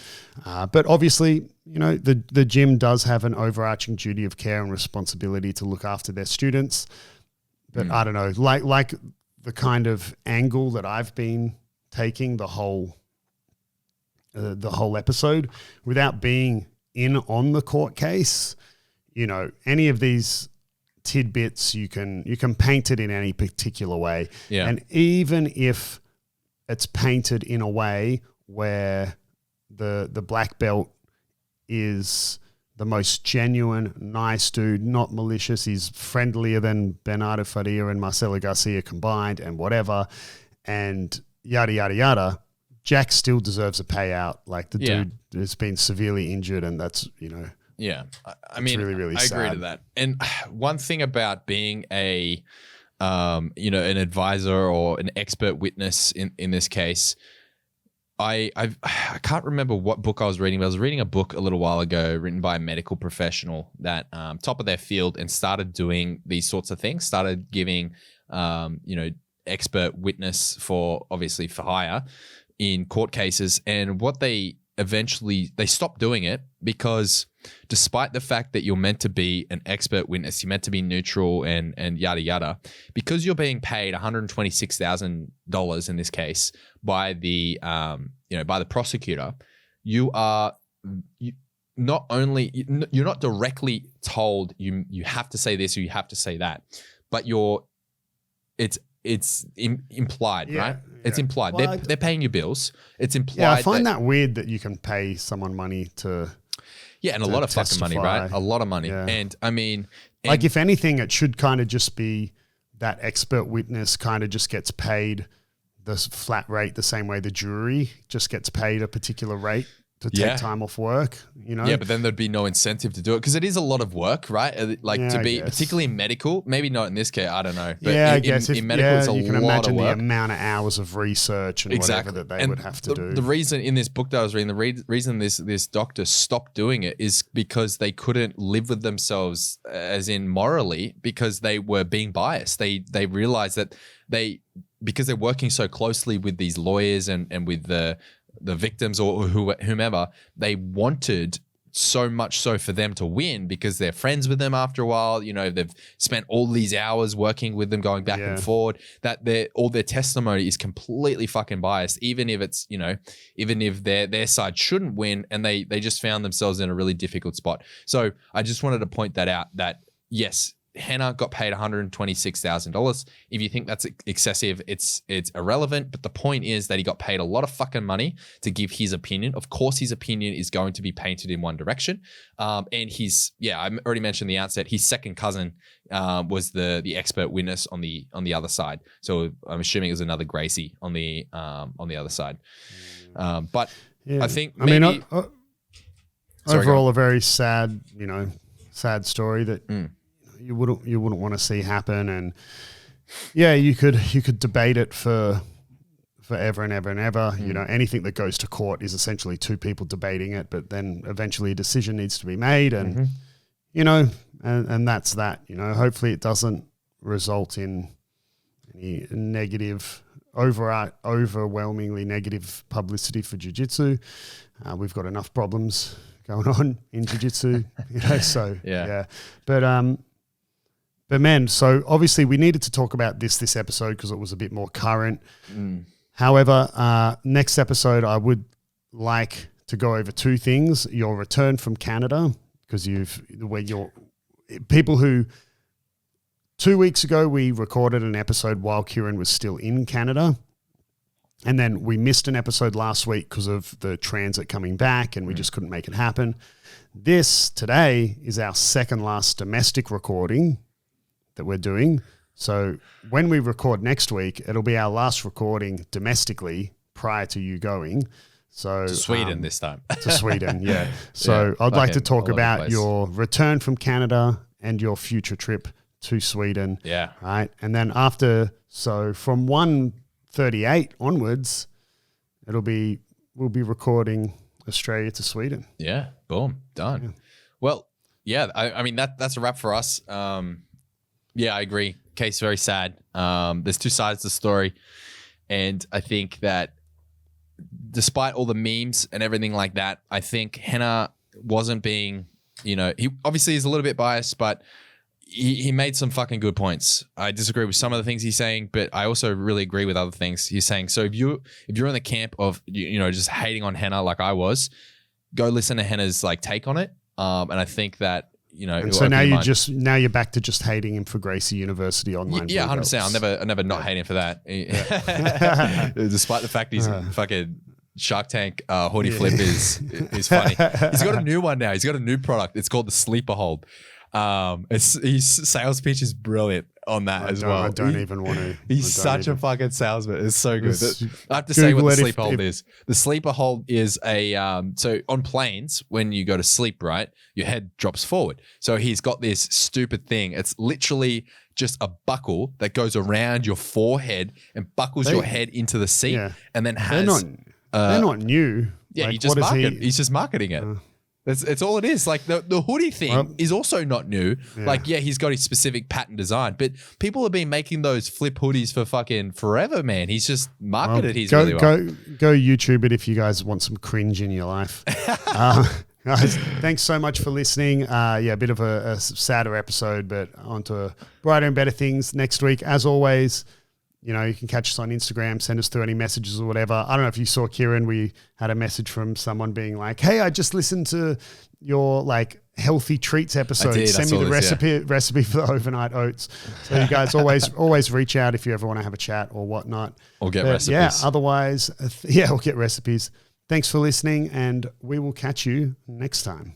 But obviously, the gym does have an overarching duty of care and responsibility to look after their students. But I don't know, like the kind of angle that I've been taking the whole episode, without being in on the court case, any of these tidbits, you can paint it in any particular way. Yeah. And even if it's painted in a way where the black belt is the most genuine, nice dude, not malicious, he's friendlier than Bernardo Faria and Marcelo Garcia combined and whatever, and yada, yada, yada, Jack still deserves a payout. Like the dude has been severely injured, and that's, Yeah. I mean, really, really I agree sad. to that. And one thing about being an advisor or an expert witness in this case, I can't remember what book I was reading, but I was reading a book a little while ago written by a medical professional that top of their field and started doing these sorts of things, started giving, expert witness for hire in court cases. And what they stopped doing it because despite the fact that you're meant to be an expert witness, you're meant to be neutral and yada, yada, because you're being paid $126,000 in this case by the prosecutor, you're not directly told you have to say this or you have to say that, but it's implied, right? It's implied. Well, they're paying you bills. It's implied. Yeah, I find that weird that you can pay someone money to. Yeah, and a lot of fucking money, right? A lot of money. Yeah. And I mean, like if anything, it should kind of just be that expert witness kind of just gets paid the flat rate the same way the jury just gets paid a particular rate to take time off work, Yeah, but then there'd be no incentive to do it because it is a lot of work, right? Like to be, particularly in medical, maybe not in this case, I don't know. But I guess in medical, it's a lot of work. You can imagine the amount of hours of research and whatever that they would have to do. The reason in this book that I was reading, the reason this doctor stopped doing it is because they couldn't live with themselves, as in morally, because they were being biased. They realized that because they're working so closely with these lawyers and with the victims or whomever, they wanted so much so for them to win because they're friends with them after a while. They've spent all these hours working with them, going back and forward, that all their testimony is completely fucking biased, even if it's, even if their side shouldn't win, and they just found themselves in a really difficult spot. So I just wanted to point that out, that yes, Hannah got paid $126,000. If you think that's excessive, it's irrelevant. But the point is that he got paid a lot of fucking money to give his opinion. Of course, his opinion is going to be painted in one direction. And I already mentioned the outset, his second cousin was the expert witness on the other side. So I'm assuming it was another Gracie on the other side. But I think maybe overall a very sad, sad story that. You wouldn't want to see happen, and you could debate it for forever and ever and ever. Anything that goes to court is essentially two people debating it, but then eventually a decision needs to be made, and and that's that. Hopefully it doesn't result in any negative, overwhelmingly negative publicity for jiu-jitsu. We've got enough problems going on in jiu-jitsu, so But man, so obviously we needed to talk about this episode because it was a bit more current. However, next episode I would like to go over two things: your return from Canada, because people who 2 weeks ago we recorded an episode while Kieran was still in Canada, and then we missed an episode last week because of the transit coming back, and we just couldn't make it happen. This today is our second last domestic recording that we're doing. So when we record next week, it'll be our last recording domestically prior to you going. So to Sweden this time. To Sweden, yeah. So I'd like to talk about your return from Canada and your future trip to Sweden. Yeah. Right. And then from 1:38 onwards, we'll be recording Australia to Sweden. Yeah. Boom. Done. Yeah. Well, I mean that's a wrap for us. Yeah, I agree. Case very sad. There's two sides to the story. And I think that despite all the memes and everything like that, I think Rener wasn't being, he obviously is a little bit biased, but he made some fucking good points. I disagree with some of the things he's saying, but I also really agree with other things he's saying. So if you're in the camp of, just hating on Rener like I was, go listen to Rener's like take on it. And I think that, and so now you're back to just hating him for Gracie University online. Yeah, 100%. I'll never not hate him for that. Yeah. Despite the fact he's fucking Shark Tank hoodie flip is funny. He's got a new one now. He's got a new product. It's called the Sleeper Hold. His sales pitch is brilliant on that as well. I don't even want to. He's such a fucking salesman. It's so good. I have to say what the Sleeper Hold is. The Sleeper Hold is a so on planes when you go to sleep, right, your head drops forward. So he's got this stupid thing. It's literally just a buckle that goes around your forehead and buckles your head into the seat, and then has. They're not new. Yeah, he's just marketing it. It's all it is. Like the hoodie thing is also not new. Yeah. Like, he's got his specific pattern design, but people have been making those flip hoodies for fucking forever, man. He's just marketed really well. Go YouTube it if you guys want some cringe in your life. Guys, thanks so much for listening. A bit of a sadder episode, but on to brighter and better things next week. As always, you can catch us on Instagram, send us through any messages or whatever. I don't know if you saw, Kieran, we had a message from someone being like, hey, I just listened to your like healthy treats episode. Send me the recipe for the overnight oats. So you guys always reach out if you ever want to have a chat or whatnot. Or get recipes. Yeah, otherwise, we'll get recipes. Thanks for listening, and we will catch you next time.